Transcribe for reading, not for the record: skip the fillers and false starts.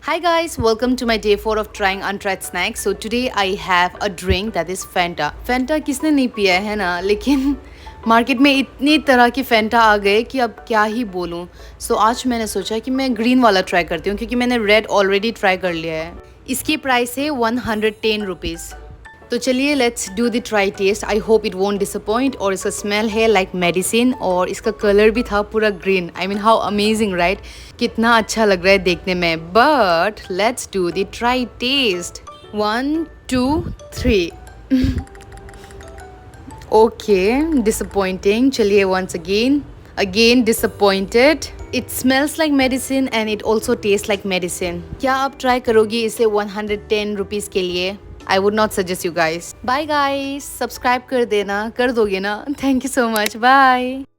Hi guys, welcome to my day 4 of trying Untried Snacks. So today I have a drink that is Fanta. Fanta किसने नहीं पिया है ना, लेकिन market में इतनी तरह की फेंटा आ गए कि अब क्या ही बोलूँ. सो आज मैंने सोचा कि मैं ग्रीन वाला ट्राई करती हूँ क्योंकि मैंने रेड ऑलरेडी ट्राई कर लिया है. इसकी प्राइस है 110 रुपीज़. तो चलिए let's do the try test. I hope it won't disappoint. और इसका स्मेल है लाइक मेडिसिन और इसका कलर भी था पूरा green. I mean how amazing right. कितना अच्छा लग रहा है देखने में. But let's do the try test. 1 2 3. Okay, disappointing. चलिए once again disappointed. It smells like medicine and it also taste like medicine. क्या आप ट्राई करोगी इसे 110 रुपीज़ के लिए? I would not suggest you guys. Bye guys. Subscribe कर देना, कर दोगे ना? Thank you so much. Bye.